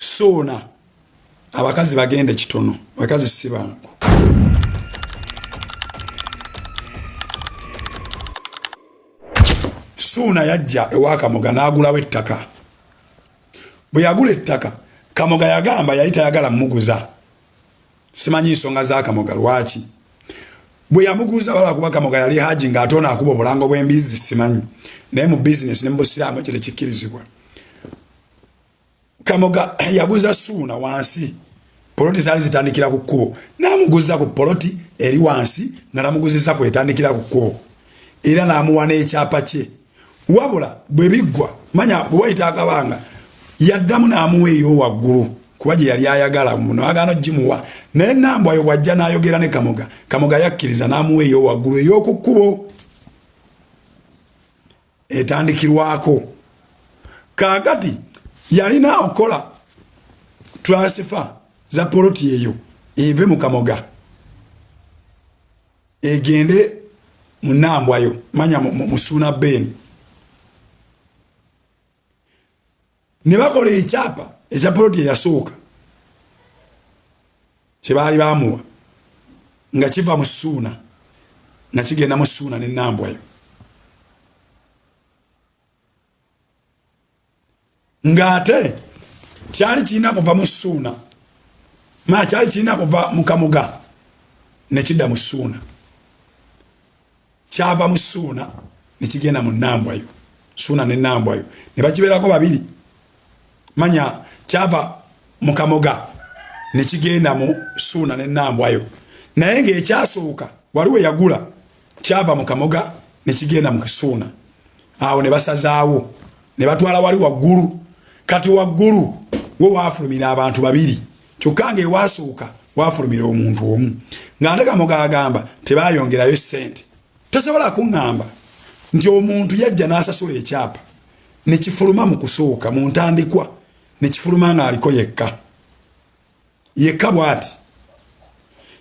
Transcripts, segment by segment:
Sona abakazi bagende kitono abakazi sibangu Sona yajja ewa Kamoga n'agulawo ettaka bwe yagula ettaka Kamoga yagamba yali tayagala muguza simanyi nsonga za Kamoga lwaki bwe yamuguza wala kuba Kamoga yali haji ng'atona akuba obulango bw'embizi simanyi naye mu business ne mu busiraamu ekyo tekikkirizibwa Kamoga yaguza Sona wansi poloti zali zitandikira ku kkubo n'amuguza ku poloti eri wansi nga namuguzizza kwetandikira ku kkubo era n'amuwa n'ekyapa kye wabula bwe biggwa manya bwe wayita akabanga yaddamu n'amuwa eyo waggulu kuba gye yali ayagala muno agaano gimuwa naye Nambwa ayo bw'ajja n'ayogera ne Kamoga Kamoga yakkiriza n'amuwa eyo waggulu ey'oku kkubo etandikirwako kaakati yalina okola transfer za poloti eyo eve mu Kamoga egende mu Nambwa ayo manya mu Sona Beni ne bakola ekyapa ekya poloti eyasooka kye baali bamuwa nga kiva mu Sona nakigenda mu Sona ne Nambwa ayo ngate kyali kirina kuva mu Sona kyali kirina kuva mu Kamoga ne kidda mu Sona kyava mu Sona ne kigenda mu Nambwa ayo Sona ne Nambwa ayo ne bakibeerako babiri manya kyava mu Kamoga ne kigenda mu Sona ne Nambwa ayo naye ng'ekyasooka waliwo yagula kyava mu Kamoga ne kigenda mu Sona awo ne basazaawo ne batwala wali waggulu kati waggulu wo waafulumira abantu babiri kyokka ng'ewasooka waafulumira omuntu omu ng'ate Kamoga agamba tebaayongerayo ssente tosobola kuŋŋamba nti omuntu yajja n'asasula ekyapa ne kifuluma mu kusooka mu ntandikwa ne kifuluma ng'aliko yekka bw'ati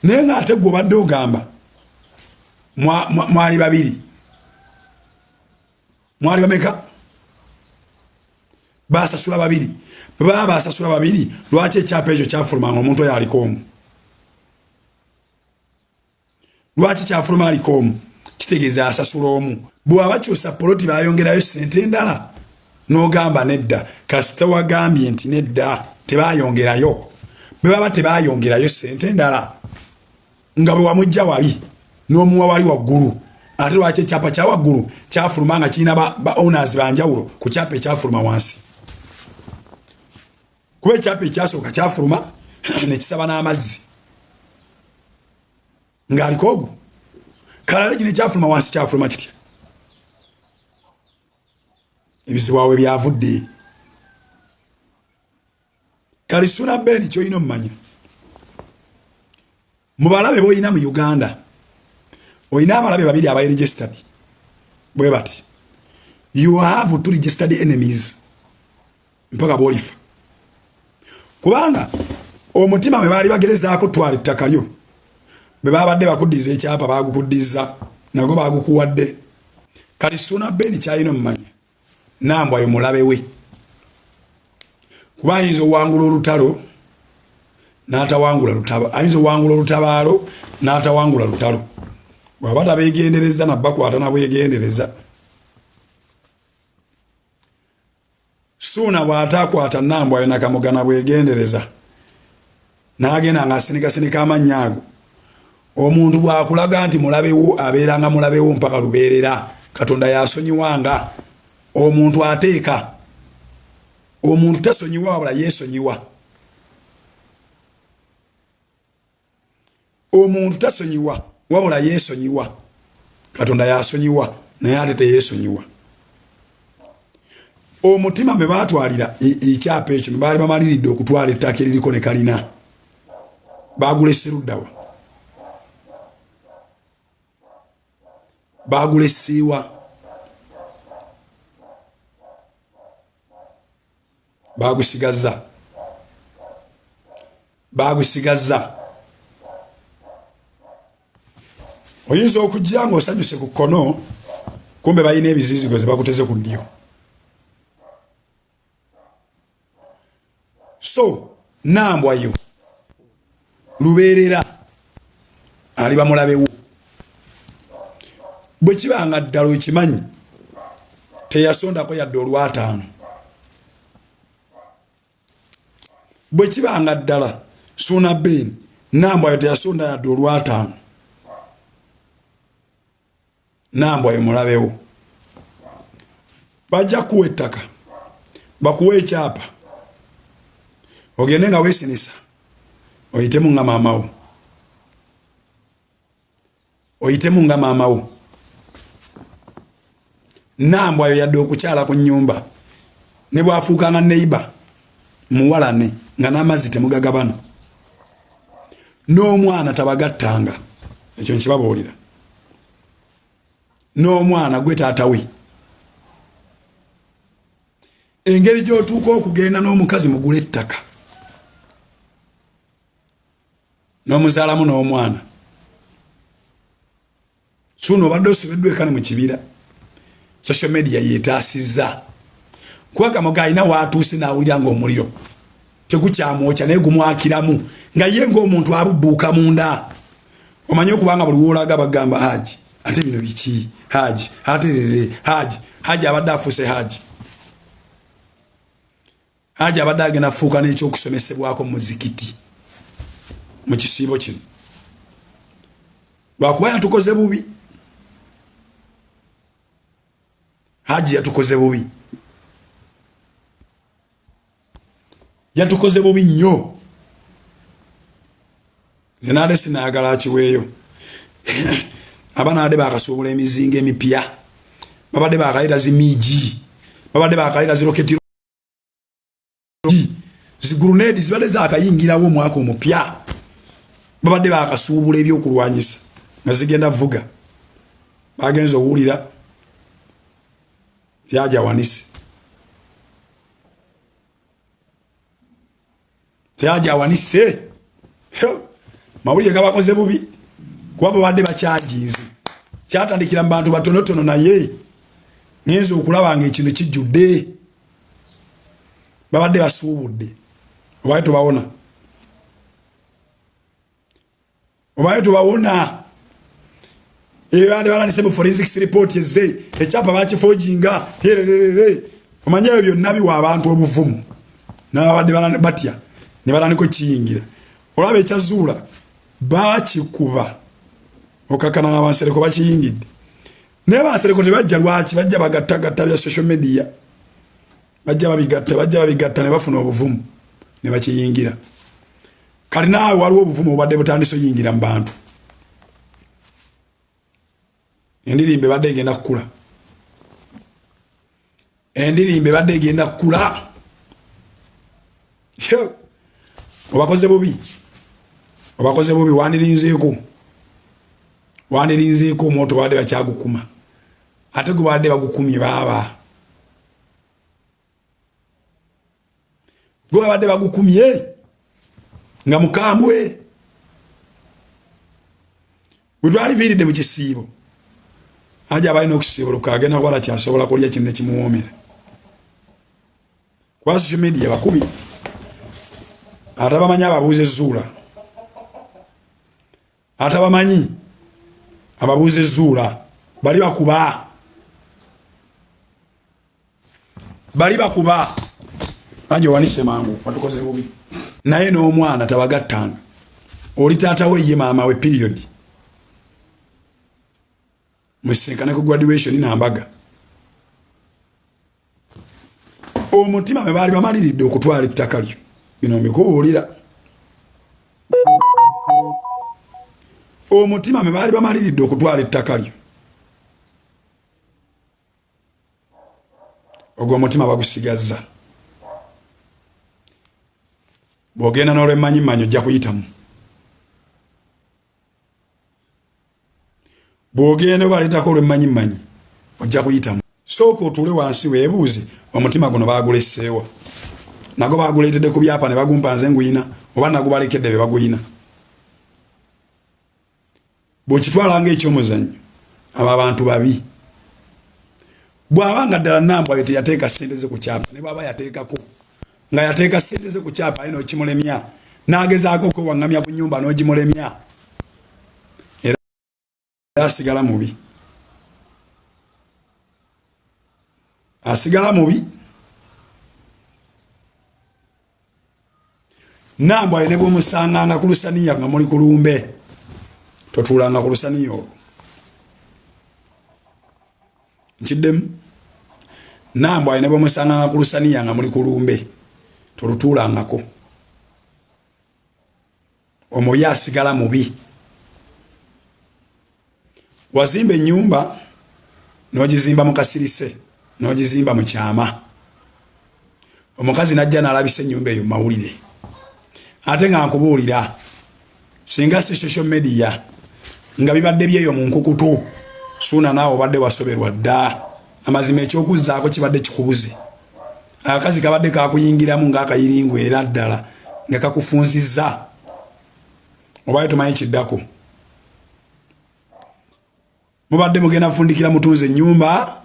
naye ng'ate gwe obadde ogamba mwali babiri mwali bameka basasula babiri baba basasula babiri lwaki ekyapa ekyo kyafuluma ng'omuntu oyo aliko omu lwaki kyafuluma aliko omu kitegeeza asasula omu bw'aba kyusa poloti bayongerayo ssente endala n'ogamba nedda kasita wagambye nti nedda tebayongerayo bwe baba tebayongerayo ssente endala nga bwe wamujja wali n'omuwa wali waggulu ate lwaki ekyapa kya waggulu kyafuluma nga kirina ba owners banjawulo ku kyapa ekyafuluma wansi kuba ekyapa ekyasooka kyafuluma ne kisaba n'amazzi ng'aliko ogwo kalala kino ekyafuluma wansi kyafuluma kitya ebizibu awe byavudde kali Sona Beni kyolina omumanya mu balabe boyina mu Uganda oyina abalabe babiri abaregistered bwe bati you have to registered enemies mpaka bolifa kubanga omutima bwe baali bagerezaako twala ettaka lyo bwe babadde bakuddiza ekyapa bagukuddiza nagwo bagukuwadde kati Sona Beni kyalina omumanya Nambwa ayo mulabe we kuba ayinza owangula olutalo n'atawangula lutalo ayinza owangula olutabaalo n'atawangula lutalo bw'aba tabeegendereza nabbakwata nabwegendereza Sona bw'ataakwata Nambwa ayo na Kamoga nabwegendereza n'agenda ng'asinikasinika amannya ago omuntu bw'akulaga nti mulabewo abeeranga mulabewo mpaka lubeerera Katonda yasonyiwanga omuntu ateeka omuntu tasonyiwa wabula yeesonyiwa omuntu tasonyiwa wabula yeesonyiwa Katonda yasonyiwa naye ate teyeesonyiwa omutima bwe baatwalira ekyapa ekyo ne baali bamaliridde okutwala ettaka eririko ne kalina baagula esseruddawa baagula essiiwa bagusigazza oyinza okujja ng'osanyuse ku kkono kumbe balina ebizizigo ze bakuteze ku ddyo So nambwa yo lubeerera aliba mulabewo bwe kibanga ddala okimanyi teyasondako yadde olw'ataano bwe kibanga ddala Ssuuna Ben nambwa yo teyasonda yadde olw'ataano nambwa yo mulabewo bajja kuwa ettaka bakuwa ekyapa ogende nga weesinisa oyitemu nga maamawo oyitemu nga maamawo nambwa yo yadde okukyala ku nnyumba ne bwafuuka nga neiba muwalane nga n'amazzi temugagabana n'omwana tabagattanga ekyo nkibabuulira n'omwana gwe taata we engeri gy'otuuka okugenda n'omukazi mugula ettaka n'omuzaalamu n'omwana Ssuuna obadde osobeddwa ekale mu kibira social media yeetaasizza kuba Kamoga alina waatuuse n'awulira ng'omuliro tegukyamwokya naye gumwakiramu nga ye ng'omuntu abubbuuka munda omanye okubanga buli woolaga bagamba Haji ate bino biki Haji aterere Haji abadde afuuse Haji abadde agenda fuuka n'ekyokusomesebwako mu muzikiti mu kisiibo kino lwakuba yatukoze bubi Haji yatukoze bubi nnyo zenade sinayagala akiweeyo abanaade bakasuubula emizinga emipya babadde bakayita zimiigi babadde bakayita ziroketi zigurunedi zibadde zakayingirawo omwaka omupya babadde bakasuubula ebyokulwanyisa nga zigenda vuga bagenza owulira tyajawanise mawulire gabakoze bubi kuba babadde bakyagize kyatandikira mu bantu batonotono naye ngenza okulaba nga ekintu kijjudde babadde basuubudde obaye tubawona ebibadde balandise mu forensics report eze ekyapa bakifojinga omanye ebyo byonna biwa abantu obuvumu n'ababadde batya ne balandiko kiyingira olaba ekyazuula bakikuba okakana nga bansereko bakiyingidde naye bansereko tebajja lwaki bajja bagattagatta bya social media bajja babigatta ne bafuna obuvumu ne bakiyingira kale naawe waliwo obuvumu obadde butandise oyingira mu bantu endirimbe badde egenda kukula obakoze bubi wanirinzeeko omwoto badde bakyagukuma ate gwe badde bagukumye baaba gwe badde bagukumye nga mukambwe bwe twaliviiridde mu kisiibo aja abalina okusiibuluka agenda kukola kyasobola kulya kintu nekimuwoomera kwa social media bakubi atabamanyi ababuuza ezzuula atabamanyi ababuuza ezzuula bali bakuba aja owanise mangu watukoze bubi naye n'omwana tabagattanga oli taata we ye maama we period musinkane ku graduation nambaga omutima me bali bamaliridde okutwala ettaka lyo bino mbikubuulira omutima me bali bamaliridde okutwala ettaka lyo ogwo omutima bagusigazza bw'ogenda n'olw'emmanyimmanyi ojja kuyitamu bw'ogenda obaleetako olw'emmanyimmanyi ojja kuyitamu sooka otuule wansi weebuuze omutima guno baaguleseewa nago baaguleetedde ku byapa ne bagumpa nze nguyina oba nago balekedde be baguyina bw'okitwala ng'ekyomuzannyo abo abantu babi bw'abanga ddala nambwa yo teyateeka ssente ze ku kyapa ne bw'aba yateekako nga yateeka sente ze ku kyapa ino kimulemya nagezaako ko wangamya ku nyumba no gimulemya era asigala mubi Nambwa ne bwomusanganga ku lusaniya nga muli kulumbe totuulanga ku lusaniya olwo nkiddemu Nambwa ne bwomusanganga ku lusaniya nga muli kulumbe tolutuulangako omubi asigala mubi wazimba ennyumba n'ogizimba mu kasirise n'ogizimba mu kyama omukazi najja n'alabisa ennyumba eyo mawulire ate nga nkubuulira singa si social media nga bibadde byeyo mu nkukutu suuna naawe obadde wasoberwa dda amazima ekyokuzzaako kibadde kikubuze akazi kabadde kakuyingiramu ng'akayiringu era ddala nga kakufunzizza obaye tumanyi kiddako mubadde mugenda kufundikira mutunze ennyumba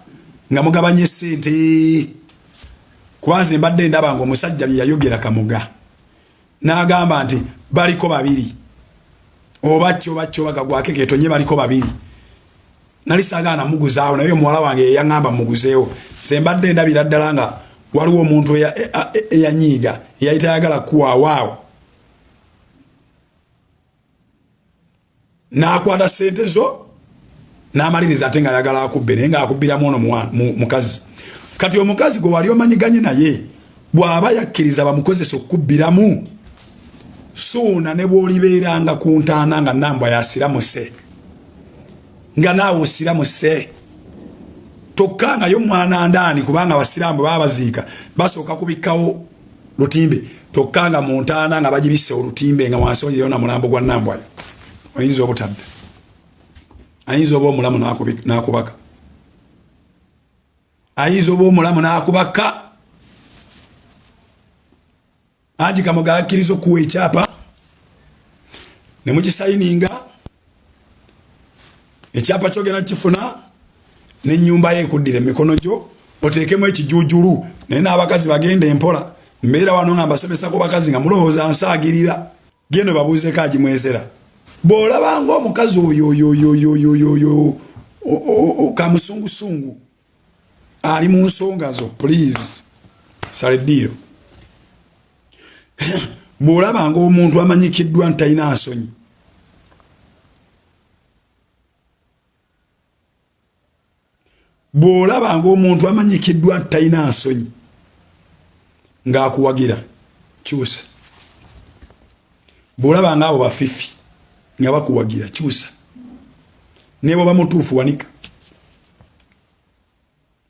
nga mugabanye ssente kubanze mbadde ndaba ng'omusajja bye yayogera Kamuga n'agamba nti baliko babiri oba kyo bagagwake ketonye baliko babiri nali saagaana muguzaawo naye omuwala wange yeyaŋŋamba muguzeewo se mbadde ndabira ddala nga waliwo omuntu eyanyiiga eyayita ayagala kuwaawaawo n'akwata ssente zo n'amaliriza ate ng'ayagala akubbe naye ng'akubbiramu ono mukazi kati omukazi gwe wali omanyiganye naye bw'aba yakkiriza bamukozesa okubbiramu suuna ne bw'olibeeranga ku ntaana nga Nambwa yasiramuse nga naawe osiramuse tokkangayo mwana ndaani kubanga abasiraamu baba baziika basooka kubikkawo lutimbe tokkanga mu ntaana nga bagibisse olutimbe nga wansi olireyo na mulambo gwa Nambwa oyinza obutadda ayinza oba omulamu n'akubaka ayinza oba omulamu n'akubaka Haji Kamuga akkiriza okuwa ekyapa ne mukisayininga ekyapa kyogenda kifuna n'ennyumba ye ekuddira emikono gyo oteekemu ekijuujulu naye n'abakazi bagenda empola mbeera wano nga mbasomesa ku bakazi nga mulowooza nsaagirira gendo babuuzeeko agimwezera bw'olabanga omukazi oyo kamusungusungu ali mu nsonga zo please saleddiiro bw'olabanga omuntu amanyikiddwa nti talina nsonyi bw'olabanga omuntu amanyikiddwa nti talina nsonyi ng'akuwagira kyusa bw'olabanga abo bafifi nga bakuwagira kyusa ne bw'oba mutuufu wanika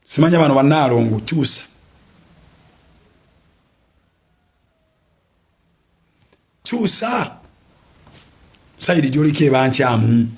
simanya bano bannaalongo kyusa kyusa sayidi gy'oliko eba nkyamu